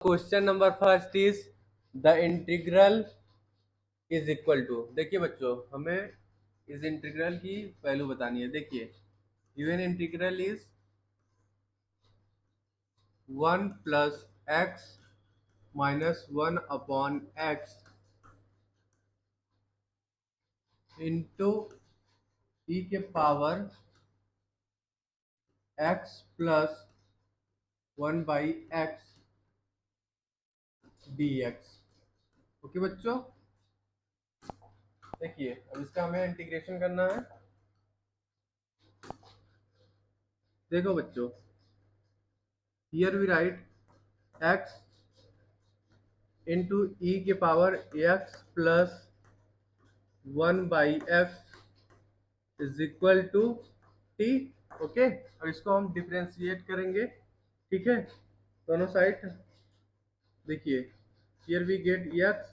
Question number first is the integral is equal to. देखिए बच्चों, हमें इस इंटीग्रल की वैल्यू बतानी है। देखिए, given integral is 1 plus x minus 1 upon x into e के power x plus 1 by x d x. Okay बच्चों, देखिए अब इसका हमें इंटीग्रेशन करना है। देखो बच्चों, here we write x into e के power x plus 1 by x is equal to t. Okay, अब इसको हम डिफ्रेंशिएट करेंगे। ठीक है, दोनों साइड देखिए, here we get x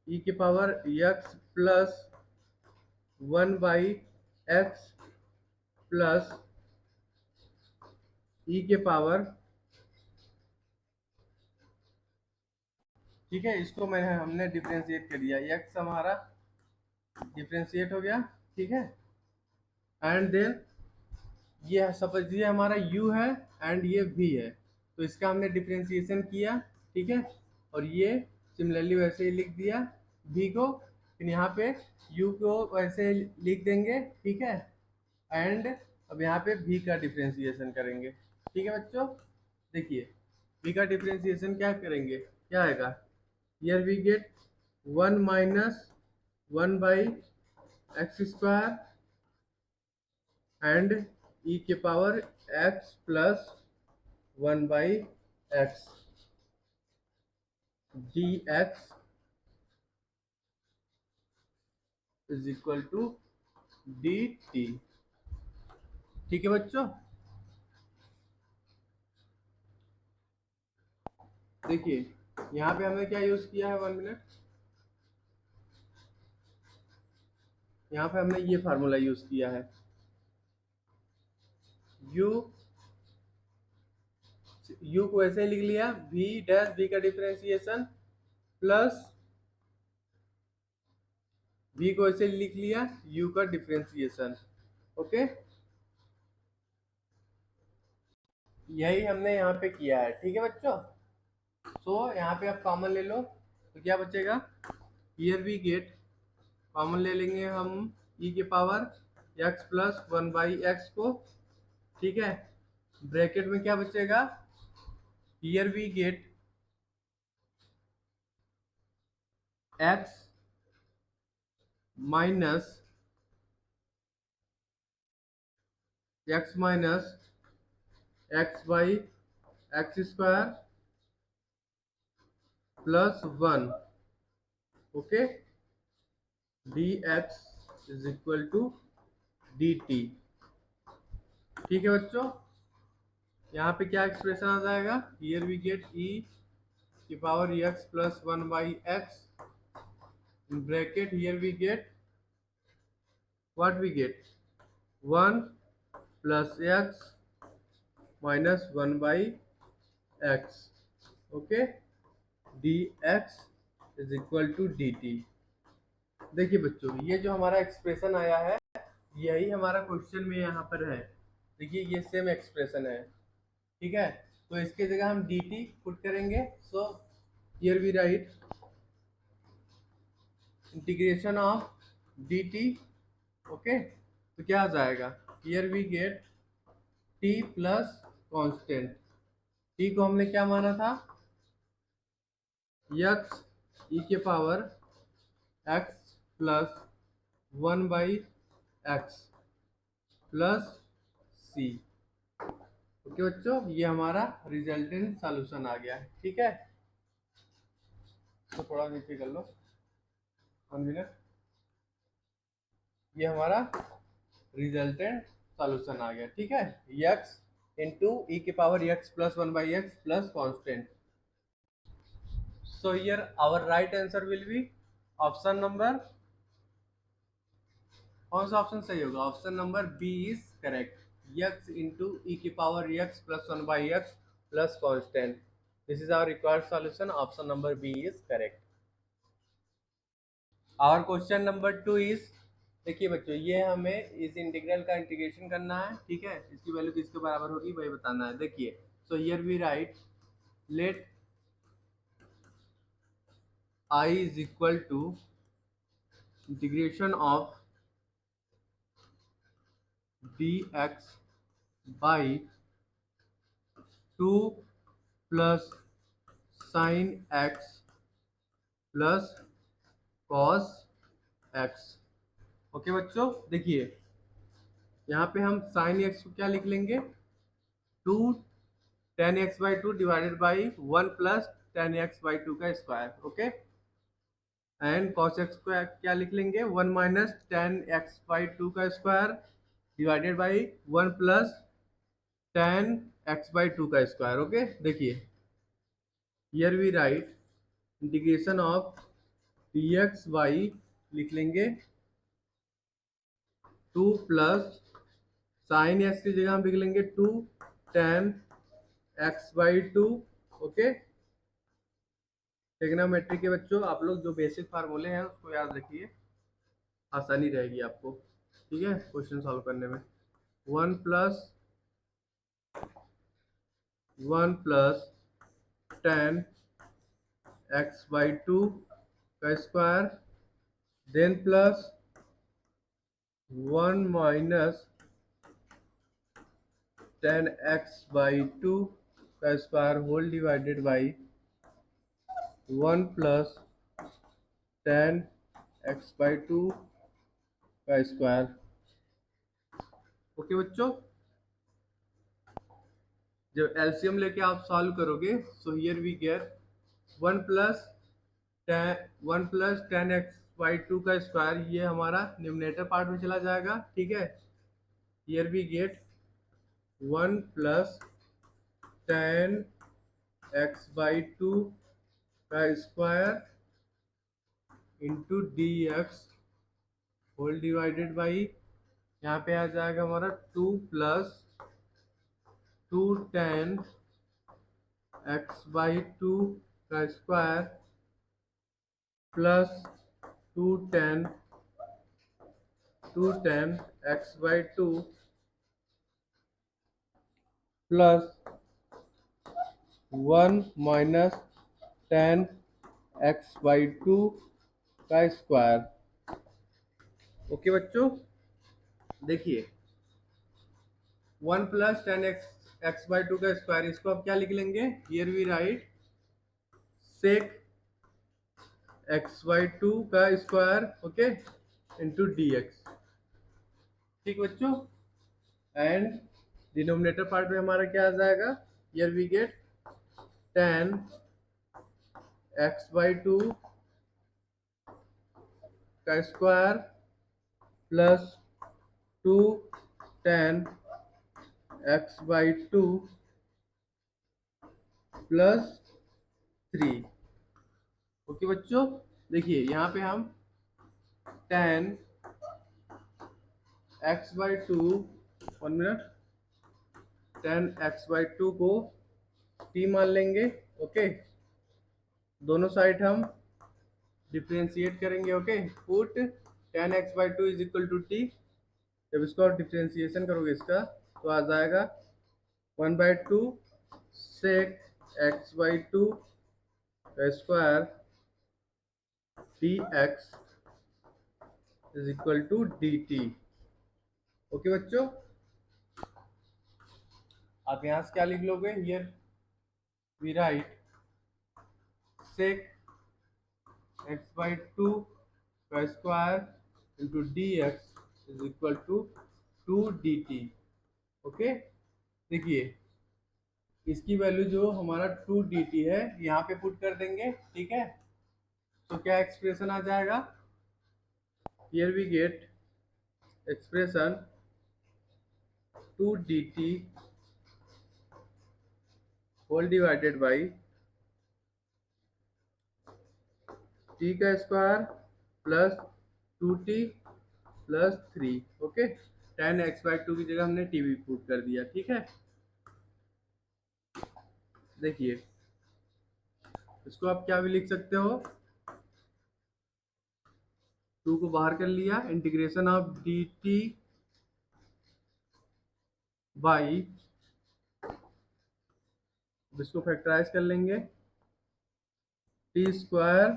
e के power x plus 1 by x plus e के पावर। ठीक है, इसको हमने डिफ्रेंशिएट कर दिया, एक्स हमारा डिफ्रेंशिएट हो गया। ठीक है, एंड देन ये सपोज ये हमारा u है एंड ये v है, तो इसका हमने डिफ्रेंशिएशन किया। ठीक है, और ये सिमिलरली वैसे ही लिख दिया v को, फिर यहाँ पे u को वैसे लिख देंगे। ठीक है, एंड अब यहाँ पे v का डिफ्रेंशिएशन करेंगे। ठीक है बच्चों, देखिए v का डिफ्रेंशिएशन क्या करेंगे, क्या आएगा, here we get 1 minus 1 by x square and e के power x plus 1 by x d x is equal to d t. ठीक है बच्चों, देखिए यहाँ पे हमने क्या यूज किया है, 1 मिनट, यहाँ पे हमने ये फार्मूला यूज किया है, u को ऐसे लिख लिया, v डैश v का डिफरेंशिएशन प्लस v को ऐसे लिख लिया, u का डिफरेंशिएशन। ओके, यही हमने यहाँ पे किया है। ठीक है बच्चों, तो यहाँ पे आप कॉमन ले लो तो क्या बचेगा, हियर वी गेट, कॉमन ले लेंगे हम e के power x plus 1 by x को। ठीक है, ब्रैकेट में क्या बचेगा, here we get x minus x by x square plus 1। Okay, d x is equal to d t. ठीक है बच्चों, यहाँ पे क्या एक्सप्रेशन आ जाएगा, हियर वी गेट ई की power x plus 1 by x bracket, here we get what we get 1 plus x minus 1 by x. Okay, d x is equal to d t. देखिए बच्चों, ये जो हमारा एक्सप्रेशन आया है यही हमारा क्वेश्चन में यहाँ पर है। देखिए ये सेम एक्सप्रेशन है। ठीक है, तो इसके जगह हम डी टी पुट करेंगे। So here we write integration of d t. Okay, तो क्या आ जाएगा, here we get t plus constant. T को हमने क्या माना था, एक्स ई के power x plus 1 by x plus c. Okay बच्चों, ये हमारा रिजल्टेंट सॉल्यूशन आ गया है। ठीक है, तो थोड़ा नीचे कर लो, 1 मिनट, ये हमारा रिजल्टेंट सॉल्यूशन आ गया। ठीक है, एक्स इंटू ई के power x plus 1 by x plus constant. So here our right answer will be option number, कौन सा ऑप्शन सही होगा, option number b is correct, x into e की power x plus 1 by x plus constant. This is our required solution, option number b is correct. और question number 2 is, देखिए बच्चों ये हमें इस इंटीग्रल का इंटीग्रेशन करना है, ठीक है, इसकी वैल्यू किसके बराबर होगी वही बताना है। देखिए so here we write let I is equal to integration of dx by 2 plus sin x plus cos x। Okay बच्चों, देखिए यहाँ पे हम sin x को क्या लिख लेंगे, 2 tan x by 2 divided by 1 plus tan x by 2 का square. Okay, and cos x को क्या लिख लेंगे, 1 माइनस tan x by 2 का square divided by 1 plus tan x by 2 का स्क्वायर। ओके, देखिए here we write integration of dx by लिख लेंगे 2 प्लस साइन एक्स की जगह हम लिख लेंगे 2 tan x by 2। Okay, trigonometry के बच्चों आप लोग जो बेसिक फार्मूले हैं उसको याद रखिए, आसानी रहेगी आपको, ठीक है, क्वेश्चन सॉल्व करने में। 1 प्लस tan x by 2 का square, then plus 1 minus tan x by 2 का square whole divided by 1 plus tan x by 2 का स्क्वायर। ओके बच्चों, जब एलसीएम लेके आप सॉल्व करोगे so here we get 1 plus tan x by 2 का square, ये हमारा न्यूमरेटर पार्ट में चला जाएगा, ठीक है। Here we get 1 plus tan x by 2 का square into d x whole divided by, यहाँ पे आ जाएगा हमारा 2 प्लस 2 tan x by 2 का square plus 2 tan x by 2 plus 1 minus tan x by 2 का स्क्वायर। ओके बच्चों, देखिए 1 प्लस tan x by 2 का स्क्वायर, इसको आप क्या लिख लेंगे, here we write sec x by 2 का square, okay, into d x, ठीक बच्चों। एंड डिनोमिनेटर पार्ट में हमारा क्या आ जाएगा, here we get tan x by 2 का square plus 2 tan x by 2 plus 3। Okay बच्चों, देखिए यहाँ पे हम tan x by 2, 1 minute, tan x by 2 को t मान लेंगे। ओके, दोनों साइड हम डिफ्रेंशिएट करेंगे। Okay, put tan x by 2 is equal to t, जब इसको आप डिफ्रेंशिएशन करोगे इसका तो आ जाएगा 1/2 sec x by 2 का square dx is equal to dt। Okay बच्चों, आप यहाँ से क्या लिख लोगे, here we write sec x by 2 का स्क्वायर इंटू dx is equal to 2 dt। Okay, देखिए इसकी वैल्यू जो हमारा 2 dt है यहाँ पे पुट कर देंगे, ठीक है, तो क्या एक्सप्रेशन आ जाएगा, here we get expression 2 dt whole divided by t का square plus 2t plus 3। Okay, tan x by 2 की जगह हमने t भी पुट कर दिया, ठीक है। देखिए इसको आप क्या भी लिख सकते हो, 2 को बाहर कर लिया, integration of d T by, इसको फैक्टराइज कर लेंगे, टी स्क्वायर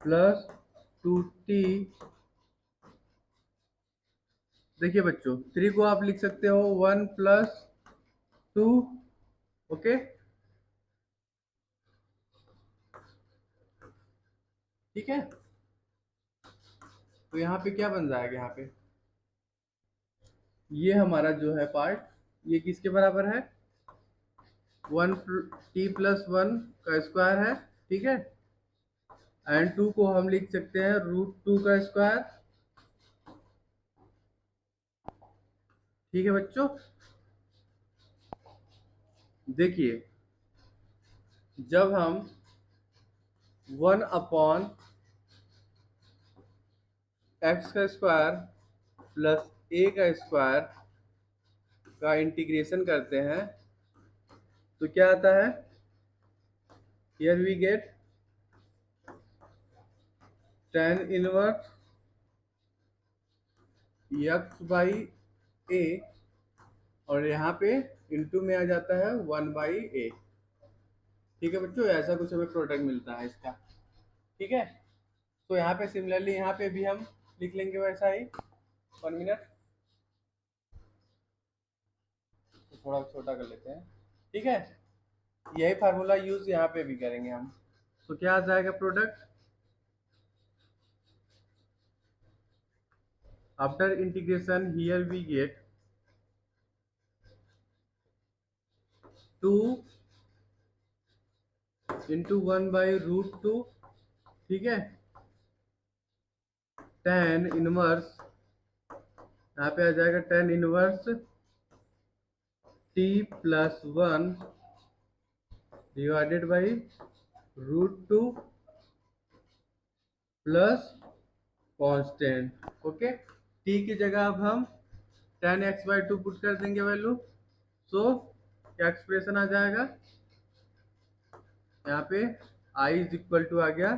प्लस 2t। देखिए बच्चों, 3 को आप लिख सकते हो 1 प्लस 2। ओके, ठीक है। तो यहाँ पे क्या बन जाएगा, यहाँ पे ये हमारा जो है पार्ट, ये किसके बराबर है, 1t+1 का स्क्वायर है, ठीक है। एंड 2 को हम लिख सकते हैं √2 का स्क्वायर, ठीक है बच्चों। देखिए, जब हम 1/x का स्क्वायर प्लस a का स्क्वायर का इंटीग्रेशन करते हैं तो क्या आता है, here we get tan inverse x by a, और यहाँ पे इंटू में आ जाता है 1/a, ठीक है बच्चों। ऐसा कुछ हमें प्रोडक्ट मिलता है इसका, ठीक है। तो यहाँ पे सिमिलरली यहाँ पे भी हम लिख लेंगे वैसा ही। 1 मिनट, तो थोड़ा छोटा कर लेते हैं, ठीक है। यही फार्मूला यूज यहाँ पे भी करेंगे हम। तो क्या आ जाएगा product, after integration here we get 2 into 1/√2, ठीक है। tan इनवर्स, यहाँ पे आ जाएगा tan inverse t+1 divided by √2 plus constant, okay. t की जगह अब हम tan x/2 पुट कर देंगे वैल्यू, सो क्या एक्सप्रेशन आ जाएगा, यहाँ पे i इज इक्वल टू आ गया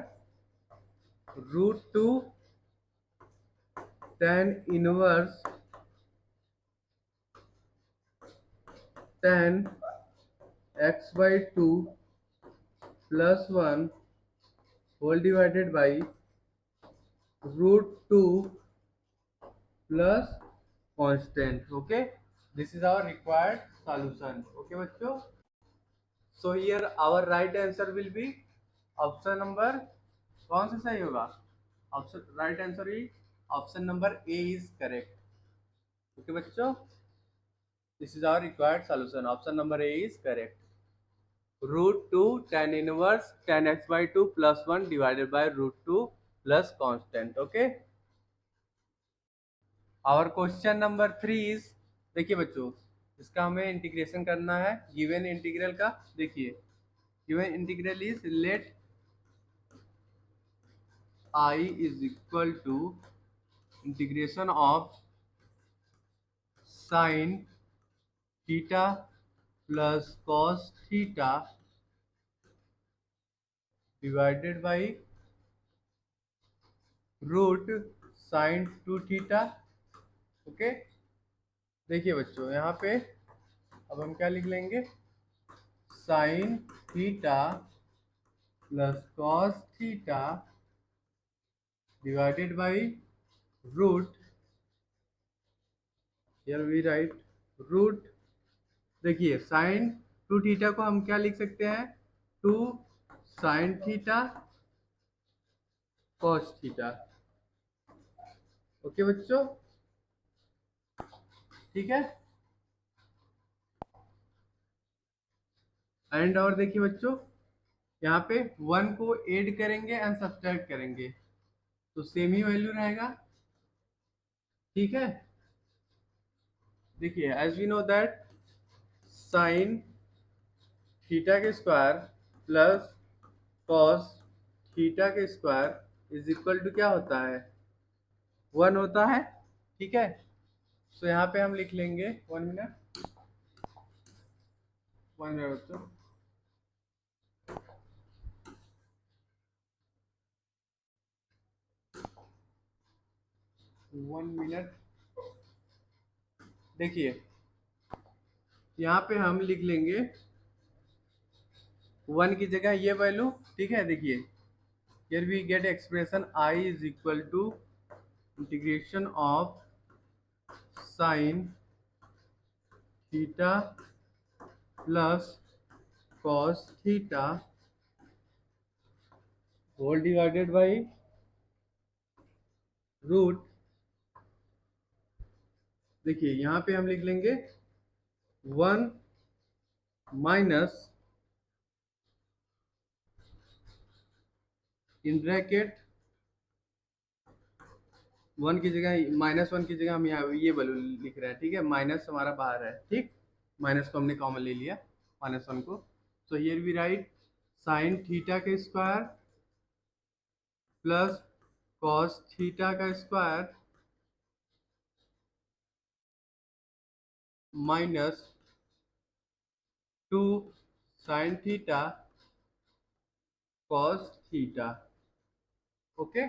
√2 tan inverse tan x/2 plus 1 whole divided by √2 plus constant, okay. This is our required solution, okay बच्चों। So here our right answer will be option number, कौन सा सही होगा, option right answer is option number a is correct, okay बच्चों। This is our required solution, option number a is correct. √2 tan inverse tan x/2 plus 1 divided by √2 plus constant, okay। Our question number 3 is, देखिए बच्चों, इसका हमें integration करना है given integral का। देखिए, given integral is let I is equal to integration of sin theta plus cos theta divided by root sin 2 theta, okay. देखिए बच्चों, यहाँ पे अब हम क्या लिख लेंगे, sine theta plus cos theta divided by root, here we write root. देखिए, साइन 2 थीटा को हम क्या लिख सकते हैं, 2 sine theta cos theta, okay बच्चों, ठीक है। एंड और देखिए बच्चों, यहाँ पे 1 को ऐड करेंगे एंड सब्सट्रैक्ट करेंगे तो सेम ही वैल्यू रहेगा, ठीक है। देखिए, as we know that sine theta के स्क्वायर प्लस कॉस थीटा के स्क्वायर इज इक्वल टू क्या होता है, 1 होता है, ठीक है। सो यहाँ पे हम लिख लेंगे 1 मिनट बच्चों, 1 मिनट। देखिए यहाँ पे हम लिख लेंगे 1 की जगह ये वैल्यू, ठीक है। देखिए here we get expression I is equal to integration of sin theta plus cos theta whole divided by root. देखिए यहाँ पे हम लिख लेंगे 1 माइनस इन ब्रैकेट 1 की जगह -1 की जगह हम यहाँ ये वैल्यू लिख रहे हैं, ठीक है। माइनस हमारा बाहर है, ठीक। माइनस को हमने कॉमन ले लिया, -1 को। So here we write sine theta का स्क्वायर प्लस कॉस थीटा का square minus 2 sine theta cos theta. Okay,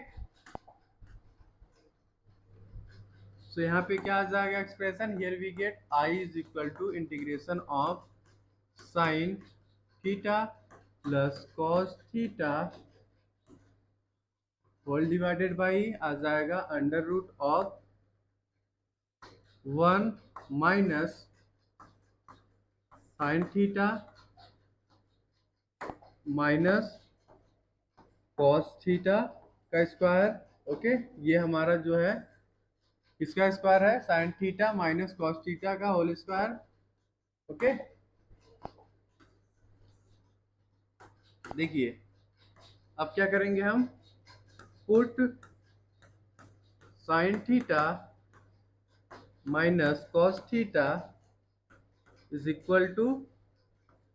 so यहाँ पे क्या आ जाएगा expression, here we get I is equal to integration of sine theta plus cos theta whole divided by आ जाएगा under root of 1 minus sine theta minus cos theta का square. Okay, ये हमारा जो है किसका स्क्वायर है, sign theta minus cos theta का होल स्क्वायर। ओके, देखिए अब क्या करेंगे हम, put sine theta minus cos theta is equal to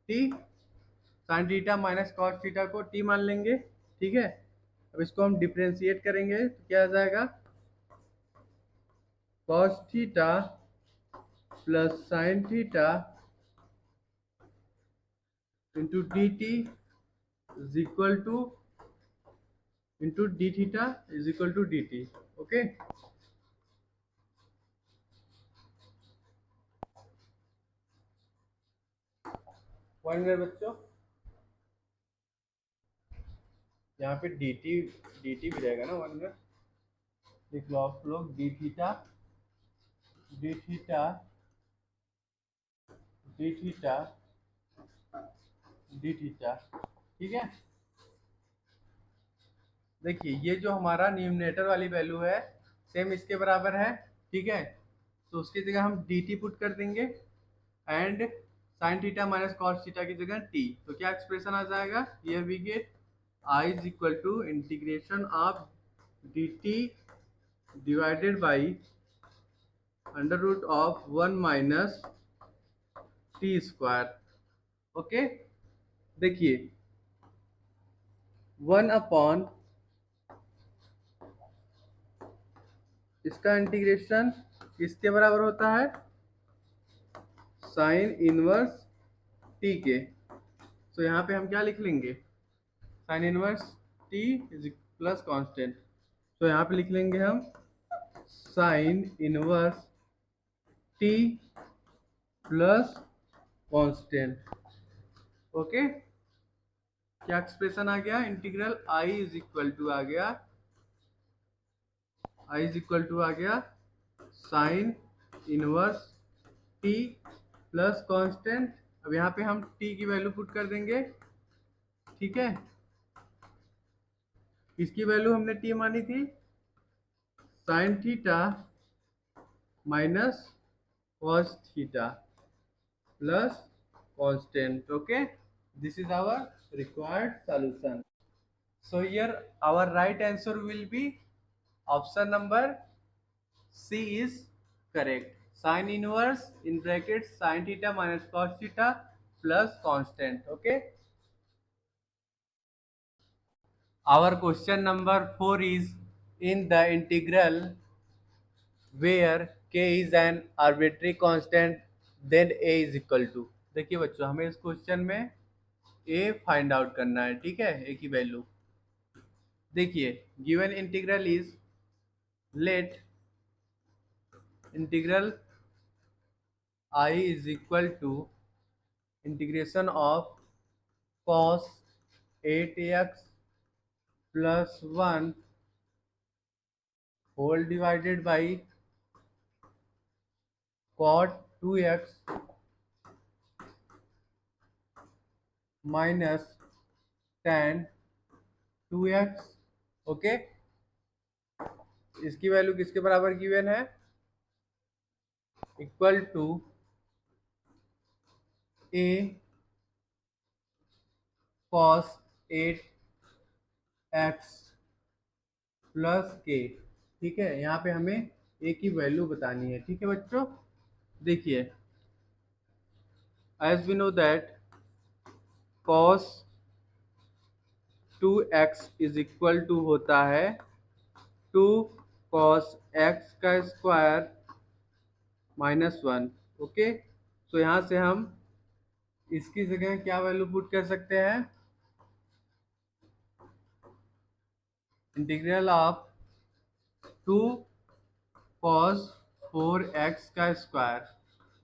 t. Sine theta minus cos theta को टी मान लेंगे, ठीक है। अब इसको हम डिफ्रेंशिएट करेंगे तो क्या आ जाएगा, cos theta plus sine theta into d t is equal to into d theta is equal to d t. Okay, 1 minute बच्चों, यहाँ पे डी टी भी रहेगा ना 1 मिनट। लिख लो आप लोग D theta D theta D theta D theta, ठीक है। देखिए ये जो हमारा न्यूमरेटर वाली वैल्यू है सेम इसके बराबर है, ठीक है। तो उसकी जगह हम डी टी पुट कर देंगे and sine theta minus cos theta की जगह टी। तो क्या एक्सप्रेशन आ जाएगा, ये we get I is equal to integration of d t divided by under root of 1 minus t square. Okay, देखिए 1 अपॉन इसका इंटीग्रेशन किसके बराबर होता है, साइन इनवर्स टी के। तो यहाँ पे हम क्या लिख लेंगे, sine inverse t is plus constant. तो यहाँ पे लिख लेंगे हम sine inverse t plus constant. Okay, क्या एक्सप्रेशन आ गया, integral I is equal to आ गया, आई इज इक्वल टू आ गया sine inverse t plus constant. अब यहाँ पे हम टी की वैल्यू पुट कर देंगे, ठीक है। इसकी वैल्यू हमने टी मानी थी sign theta minus cos theta plus constant. Okay, this is our required solution. So here our right answer will be option number C is correct, sin inverse in brackets sin theta minus cos theta plus constant. Okay, our question number 4 is in the integral where k is an arbitrary constant then a is equal to। देखिए बच्चों हमें इस question में a find out करना है, ठीक है, a की वैल्यू। देखिए given integral is let integral I is equal to integration of cos 8x plus 1 whole divided by cot 2x minus tan 2x। Okay, इसकी वैल्यू किसके बराबर गिवन है? Equal to a cos 8x plus k. ठीक है, यहाँ पे हमें a की वैल्यू बतानी है। ठीक है बच्चों, देखिए as we know that cos 2x is equal to होता है 2 cos x का स्क्वायर माइनस 1। ओके, तो यहाँ से हम इसकी जगह क्या वैल्यू पुट कर सकते हैं? इंटीग्रल ऑफ 2 cos 4x का square.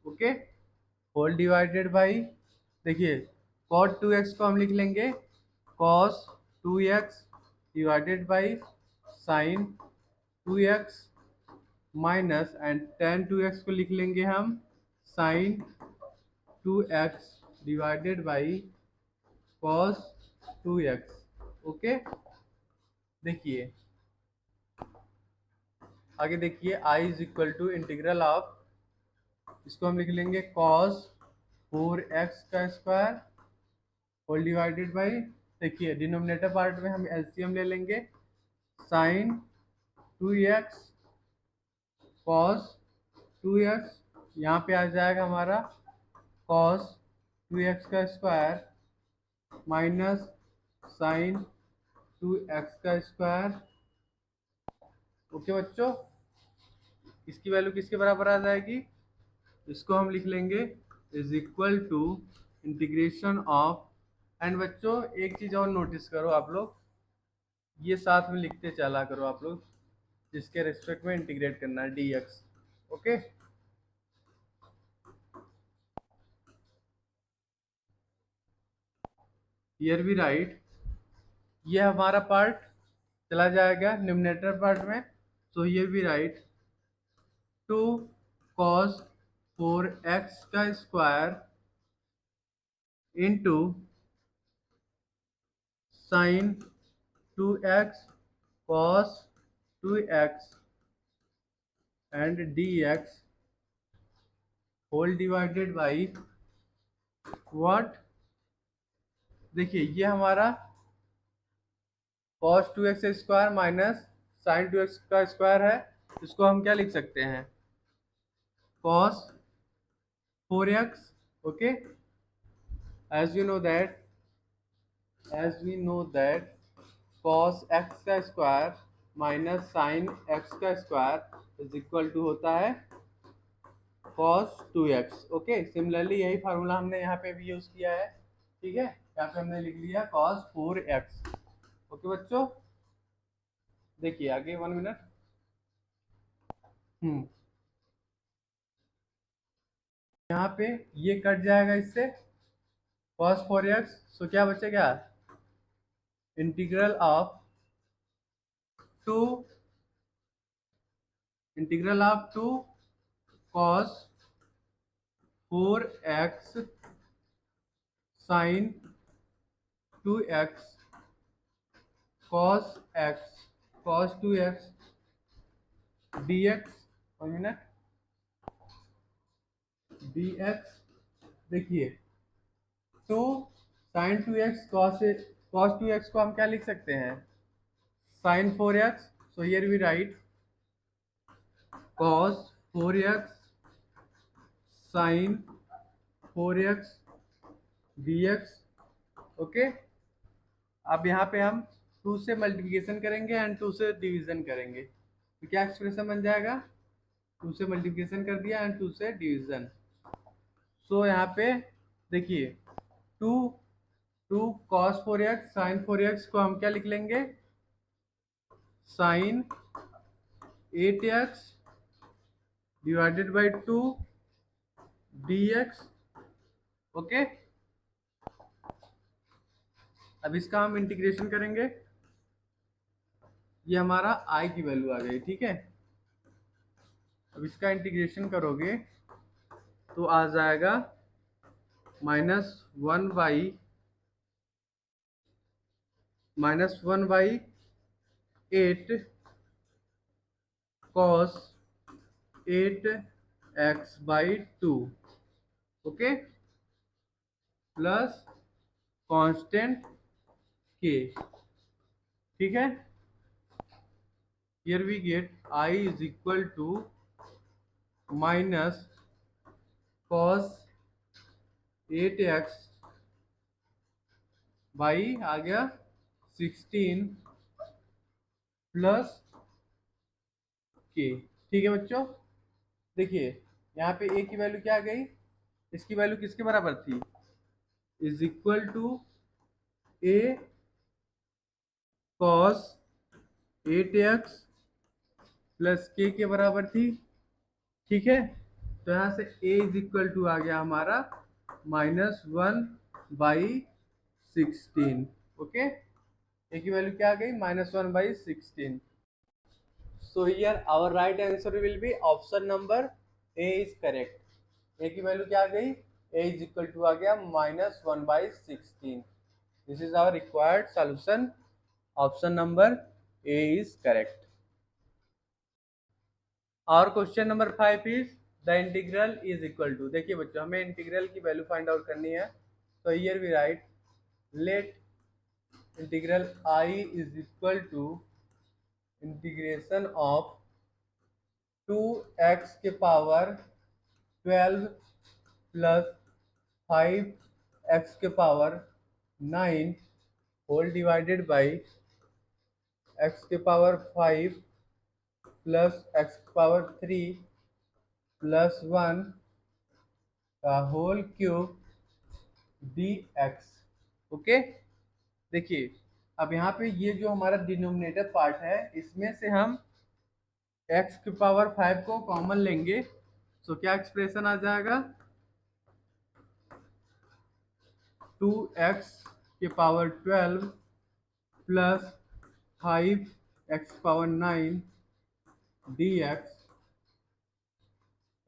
Okay, whole divided by, देखिए cot 2x को हम लिख लेंगे cos 2x divided by sin 2x minus and tan 2x को लिख लेंगे हम sin 2x divided by cos 2x। Okay, देखिए आगे देखिए i is equal to integral of, इसको हम लिख लेंगे cos 4x का स्क्वायर होल डिवाइडेड बाई, देखिए डिनोमिनेटर पार्ट में हम एलसीएम ले लेंगे sin 2x cos 2x, यहाँ पे आ जाएगा हमारा cos 2x का स्क्वायर माइनस sin 2x का स्क्वायर। ओके बच्चों, इसकी वैल्यू किसके बराबर आ जाएगी? इसको हम लिख लेंगे is equal to integration of, and बच्चों एक चीज़ और नोटिस करो आप लोग, ये साथ में लिखते चला करो आप लोग, जिसके रेस्पेक्ट में इंटीग्रेट करना है dx। Okay, here we write, ये हमारा पार्ट चला जाएगा न्यूमरेटर पार्ट में, so here we write 2 cos 4x का square into sin 2x cos 2x and dx whole divided by what, देखिए ये हमारा cos 2x square minus sin 2x का स्क्वायर है, इसको हम क्या लिख सकते हैं? cos 4x। Okay, as we know that cos x का स्क्वायर माइनस sin x का स्क्वायर इज इक्वल टू होता है cos 2x। ओके, सिमिलरली यही फार्मूला हमने यहाँ पे भी यूज किया है। ठीक है, यहाँ पे हमने लिख लिया cos 4x। ओके बच्चों, देखिए आगे 1 मिनट। यहाँ पे ये कट जाएगा इससे cos 4x, सो क्या बचेगा? Integral of 2 cos 4x sin 2x cos 2x dx। 1 minute, dx, देखिए 2 sin 2x cos 2x को हम क्या लिख सकते हैं? sin 4x, so here we write cos 4x sin 4x dx। Okay, अब यहाँ पे हम 2 से मल्टीप्लिकेशन करेंगे एंड 2 से डिवीजन करेंगे, तो क्या एक्सप्रेशन बन जाएगा? 2 से मल्टीप्लिकेशन कर दिया एंड 2 से डिवीजन। सो यहाँ पे देखिए 2 cos 4x sin 4x को हम क्या लिख लेंगे? sin 8x divided by 2 dx। Okay, अब इसका हम इंटीग्रेशन करेंगे। ये हमारा i की वैल्यू आ गई, ठीक है। अब इसका इंटीग्रेशन करोगे तो आ जाएगा -1/8 cos 8x/2, okay, plus constant k, ठीक है। Here we get I is equal to minus cos 8x by आ गया 16 प्लस k, ठीक है बच्चों। देखिए यहाँ पे a की वैल्यू क्या आ गई, इसकी वैल्यू किसके बराबर थी, is equal to a cos 8x plus k के बराबर थी, ठीक है। तो यहाँ से a इज इक्वल टू आ गया हमारा -1/16, ओके। a की वैल्यू क्या आ गई, -1/16। So here our right answer will be option number A is correct। A की वैल्यू क्या आ गई, A is equal to आ गया -1/16। This is our required solution। Option number A is correct। और question number 5 is the integral is equal to. देखिए बच्चों, हमें integral की value find out करनी है। तो here we write let integral I is equal to integration of 2x के power 12 plus 5x के power 9 whole divided by x के पावर 5 प्लस x के पावर 3 प्लस 1 का होल क्यूब dx, ओके। देखिए अब यहाँ पे ये जो हमारा डिनोमिनेटर पार्ट है, इसमें से हम x के पावर 5 को कॉमन लेंगे, तो क्या एक्सप्रेशन आ जाएगा, 2x के power 12 plus 5x power 9 dx।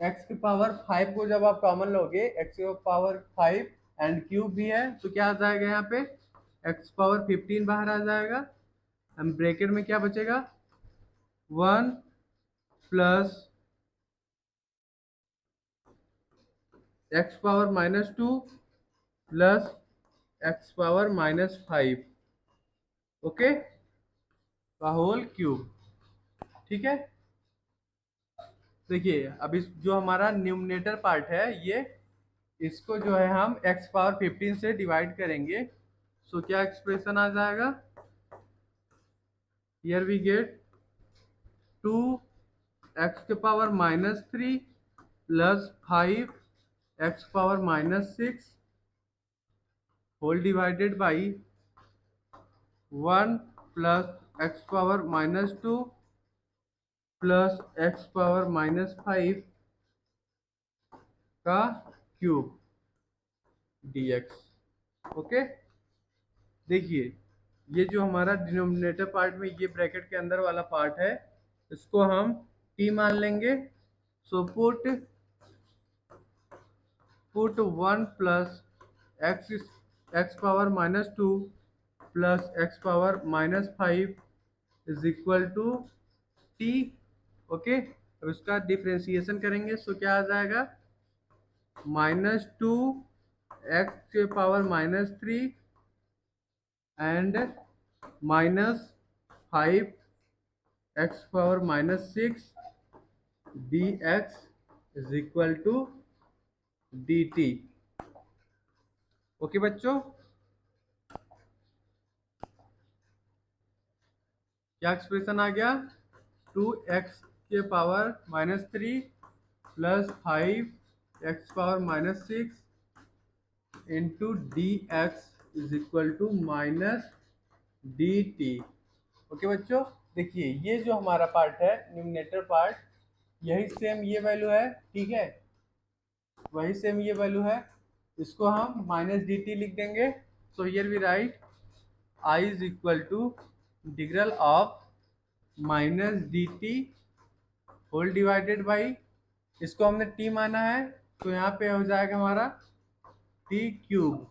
x के पावर 5 को जब आप कॉमन लोगे, x के पावर 5 एंड क्यूब भी है, तो क्या आ जाएगा यहाँ पे x पावर 15 बाहर आ जाएगा। हम ब्रैकेट में क्या बचेगा, 1 plus x power -2 plus x power -5, okay, का होल क्यूब, ठीक है। देखिए अब इस जो हमारा न्यूमरेटर पार्ट है, ये इसको जो है हम x पावर 15 से डिवाइड करेंगे, सो क्या एक्सप्रेशन आ जाएगा, हियर वी गेट 2x के power -3 plus 5x power -6 whole divided by 1 plus x power -2 plus x power -5 का क्यूब dx, ओके। देखिए ये जो हमारा डिनोमिनेटर पार्ट में ये ब्रैकेट के अंदर वाला पार्ट है, इसको हम t मान लेंगे। So put 1 plus x power -2 plus x power -5 is equal to t, okay. अब इसका डिफ्रेंसिएशन करेंगे, सो क्या आ जाएगा, -2 x के power -3 and -5 x power -6 dx is equal to dt, okay बच्चों। क्या एक्सप्रेशन आ गया, 2x के power -3 plus 5x power -6 into dx is equal to -dt, okay बच्चों। देखिए ये जो हमारा पार्ट है न्यूमरेटर पार्ट, यही सेम ये वैल्यू है, ठीक है, वही सेम ये वैल्यू है, इसको हम माइनस डी टी लिख देंगे। So here we write I is equal to integral of minus d t whole divided by, इसको हमने टी माना है तो यहाँ पे हो जाएगा हमारा टी क्यूब।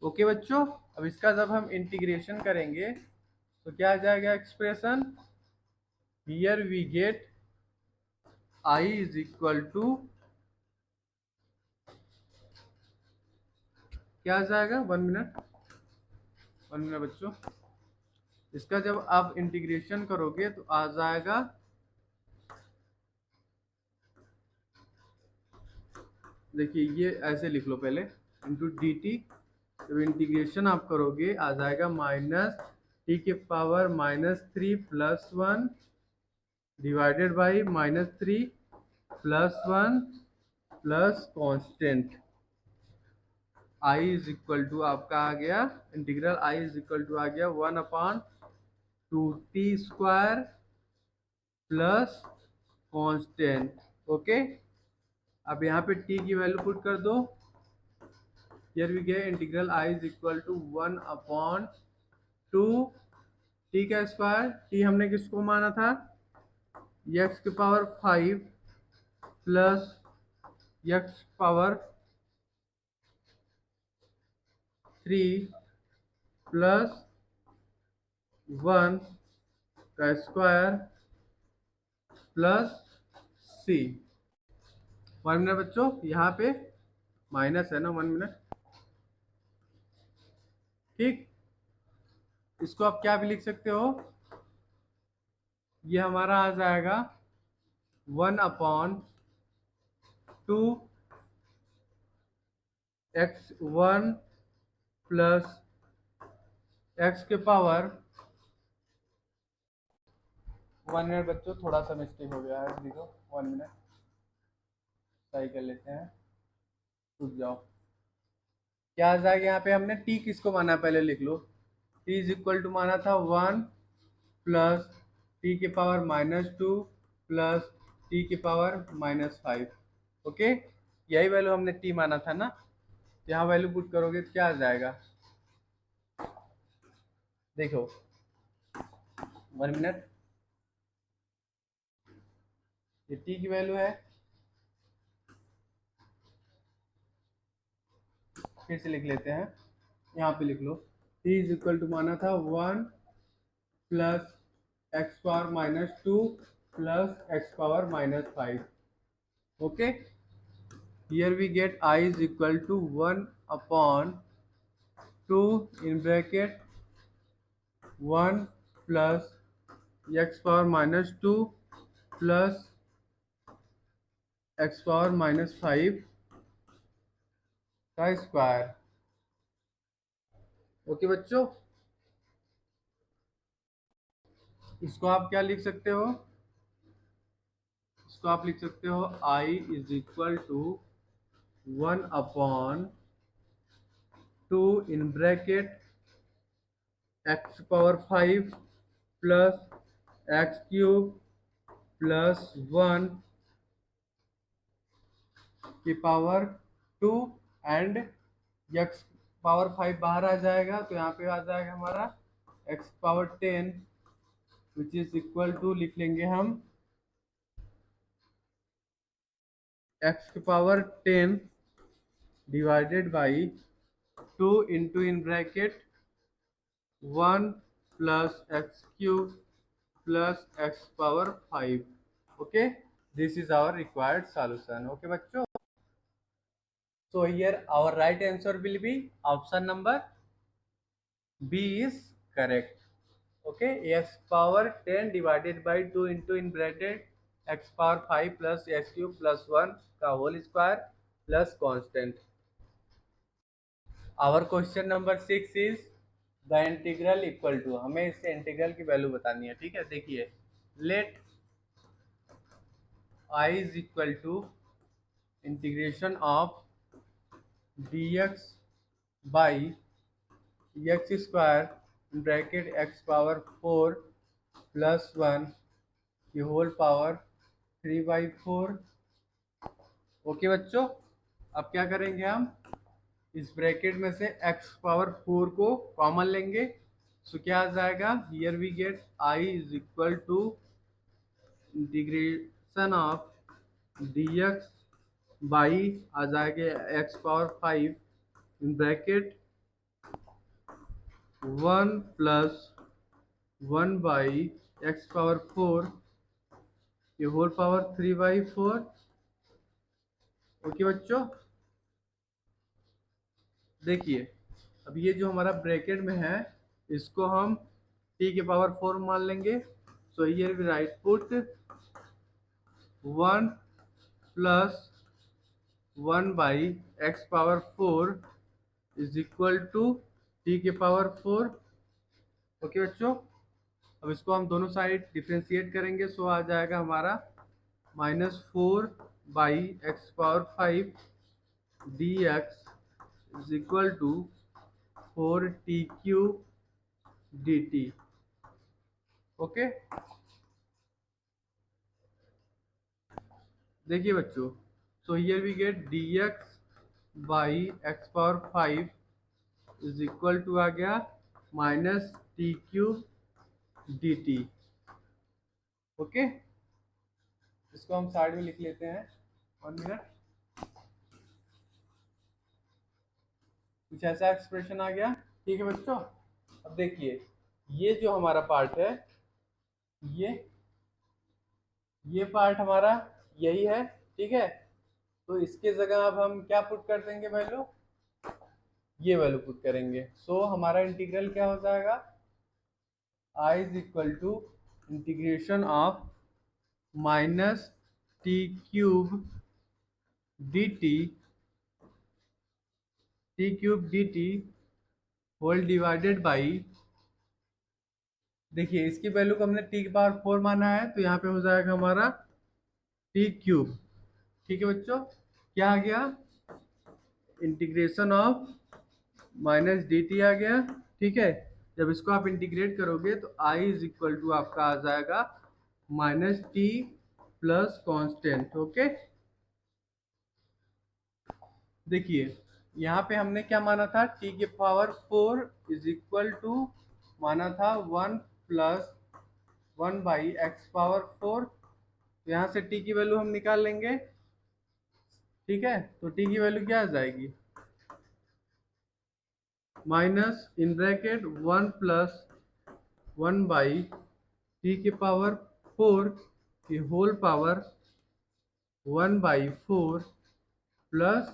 ओके बच्चों, अब इसका जब हम इंटीग्रेशन करेंगे तो क्या आ जाएगा expression, here we get I is equal to, क्या आ जाएगा, 1 मिनट बच्चों, इसका जब आप इंटीग्रेशन करोगे तो आ जाएगा, देखिए ये ऐसे लिख लो पहले, इंटू डी टी, जब इंटीग्रेशन आप करोगे आ जाएगा माइनस टी के power -3 plus 1 divided by -3 plus 1 plus constant I is equal to आपका आ गया, integral I is equal to आ गया 1/2t² प्लस कांस्टेंट। ओके, अब यहाँ पे t की वैल्यू पुट कर दो, here we get integral I is equal to 1/2 t का स्क्वायर, टी हमने किसको माना था, x के power 5 plus x power 3 plus 1 का स्क्वायर प्लस c। 1 मिनट बच्चों, यहाँ पे माइनस है ना, 1 मिनट, ठीक, इसको आप क्या भी लिख सकते हो, ये हमारा आ जाएगा 1/2 x1 प्लस x के पावर, 1 मिनट बच्चों, थोड़ा सा मिस्टेक हो गया है, देखो 1 मिनट सही कर लेते हैं, रुक जाओ, क्या आ जाएगा, यहाँ पे हमने t किसको माना है पहले लिख लो, t इज इक्वल टू माना था 1 प्लस टी के पावर -2 प्लस टी के पावर -5। ओके, यही वैल्यू हमने टी माना था ना, यहाँ वैल्यू पुट करोगे तो क्या आ जाएगा, देखो 1 मिनट, ये टी की वैल्यू है, फिर से लिख लेते हैं, यहाँ पे लिख लो, टी इज इक्वल टू माना था 1 plus x power -2 plus x power -5। Okay, here we get I is equal to 1/2 in bracket 1 plus x power -2 plus x power -5 का स्क्वायर। ओके बच्चों, इसको आप क्या लिख सकते हो, इसको आप लिख सकते हो I is equal to 1/2 in bracket x power 5 plus x cube plus 1 की पावर 2 एंड एक्स पावर 5 बाहर आ जाएगा तो यहाँ पे आ जाएगा हमारा x power 10 which is equal to, लिख लेंगे हम एक्स की power 10 divided by 2 into in bracket 1 plus x cube plus x power 5। Okay, this is our required solution. Okay बच्चों, so here our right answer will be option number B is correct. Okay, x power 10 divided by 2 into in bracket x power 5 plus x cube plus 1 का whole square plus constant. Our question number 6 is the integral equal to, हमें इससे integral की value बतानी है, ठीक है, देखिए let I is equal to integration of dx by x square bracket x power 4 plus 1 की होल पावर 3/4। ओके बच्चों, अब क्या करेंगे हम, इस ब्रैकेट में से x⁴ को कॉमन लेंगे। सो क्या आ जाएगा, here we get I is equal to integration of dx by आ जाएगा x⁵ in bracket 1 plus 1 by x⁴ ये होल पावर 3/4। ओके बच्चों, देखिए अब ये जो हमारा ब्रैकेट में है इसको हम t के पावर 4 मान लेंगे। So here we write put 1 plus 1 by x⁴ is equal to t के पावर 4। ओके बच्चों, अब इसको हम दोनों साइड डिफ्रेंशिएट करेंगे। सो आ जाएगा हमारा -4 by x⁵ dx is equal to 4t³ dt। Okay, देखिए बच्चों, so here we get dx by x⁵ is equal to आ गया -t³ dt। ओके, इसको हम साइड में लिख लेते हैं। 1 मिनट, कुछ ऐसा एक्सप्रेशन आ गया। ठीक है बच्चों, अब देखिए ये जो हमारा पार्ट है ये ये पार्ट हमारा यही है। ठीक है, तो इसके जगह अब हम क्या पुट कर देंगे वैल्यू, ये वैल्यू पुट करेंगे। सो हमारा इंटीग्रल क्या हो जाएगा, I is equal to integration of -t³ dt whole divided by, देखिए इसकी वैल्यू को हमने t के पावर 4 माना है तो यहाँ पे हो जाएगा हमारा t³। ठीक है बच्चों, क्या आ गया, इंटीग्रेशन ऑफ -dt आ गया। ठीक है, जब इसको आप इंटीग्रेट करोगे तो I इज इक्वल टू आपका आ जाएगा -t प्लस कांस्टेंट। ओके, देखिए यहाँ पे हमने क्या माना था, t के पावर 4 इज इक्वल टू माना था 1 प्लस 1 बाई x⁴। तो यहाँ से t की वैल्यू हम निकाल लेंगे। ठीक है, तो t की वैल्यू क्या आ जाएगी, minus in bracket 1 plus 1 by t के पावर 4 की whole power 1/4 plus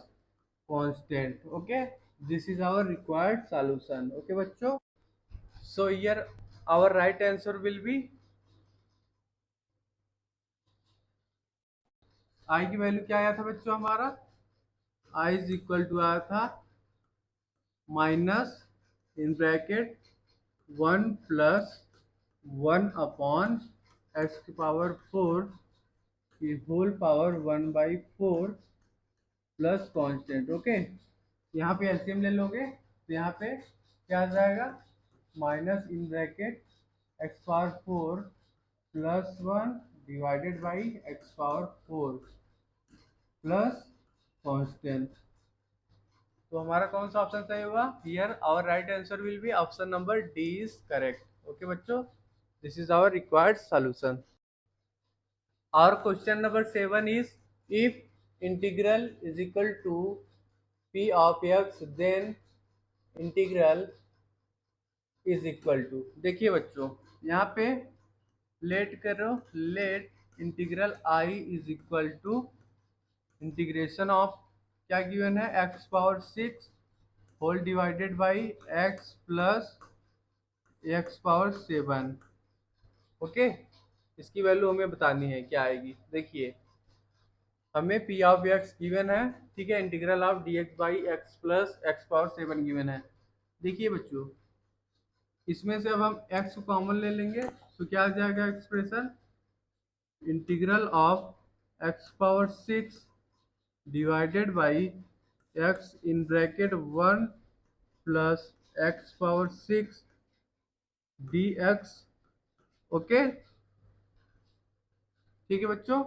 constant. Okay, this is our required solution. Okay बच्चों, so here our right answer will be, I की वैल्यू क्या आया था बच्चों हमारा, आई इज इक्वल टू आया था minus in bracket 1 plus 1 upon x की पावर 4 की whole power 1/4 plus constant. Okay, यहाँ पे एलसीएम ले लोगे तो यहाँ पे क्या आ जाएगा, minus in bracket x⁴ plus 1 divided by x⁴ plus constant. तो हमारा कौन सा ऑप्शन सही हुआ, here our right answer will be option number D is correct. Okay बच्चों, this is our required solution. Our question number 7 is, if integral is equal to p of x then integral is equal to, देखिए बच्चों यहाँ पे let करो, let integral I is equal to integration of क्या given है, x⁴ whole divided by x plus x⁴। Okay, इसकी value हमें बतानी है क्या आएगी। देखिए हमें p ऑफ x गिवन है, ठीक है, integral of dx by x plus x⁴ given है। देखिए बच्चों इसमें से अब हम x को कॉमन ले लेंगे तो क्या आ जाएगा expression, integral of x⁴ divided by x in bracket 1 plus x⁴ dx। Okay, ठीक है बच्चों,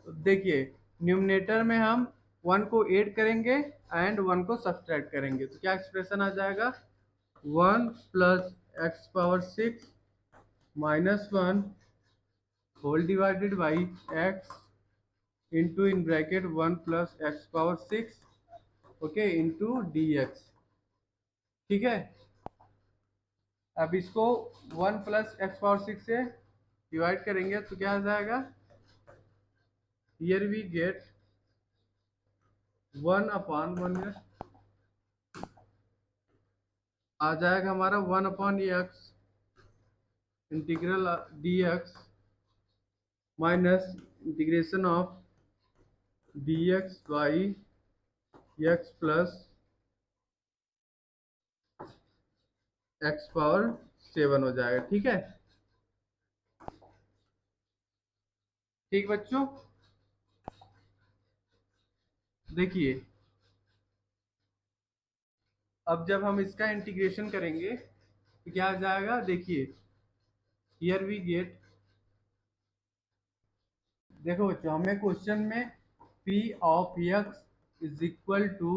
देखिए न्यूमरेटर में हम 1 को ऐड करेंगे एंड 1 को सब्सट्रैक्ट करेंगे, तो क्या एक्सप्रेशन आ जाएगा, 1 plus x power 6 minus 1 whole divided by x into in bracket 1 plus x power 6 okay into d x. ठीक है, अब इसको 1 प्लस एक्स पावर 6 से डिवाइड करेंगे तो क्या आ जाएगा, हियर वी गेट 1 अपॉन 1 आ जाएगा हमारा 1 upon x integral D x minus integration of D x by x plus x power 7 हो जाएगा। ठीक है, ठीक बच्चों, देखिए अब जब हम इसका इंटीग्रेशन करेंगे तो क्या आ जाएगा, देखिए हियर वी गेट, देखो बच्चों हमें क्वेश्चन में p of x is equal to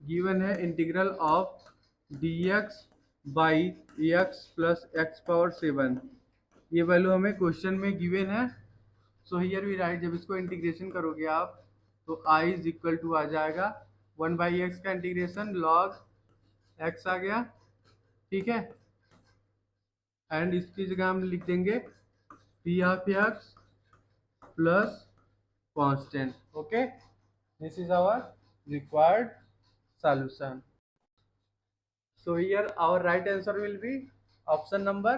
given है integral of dx by x plus x power 7, ये वैल्यू हमें क्वेश्चन में गिवन है। सो हियर वी राइट, जब इसको इंटीग्रेशन करोगे आप तो i इज इक्वल टू आ जाएगा 1 बाई एक्स का इंटीग्रेशन लॉग x आ गया। ठीक है, एंड इसकी जगह हम लिख देंगे p of x plus constant. Okay, this is our required solution. So here our right answer will be option number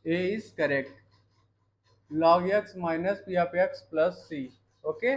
A is correct, log x minus p of x plus c. Okay.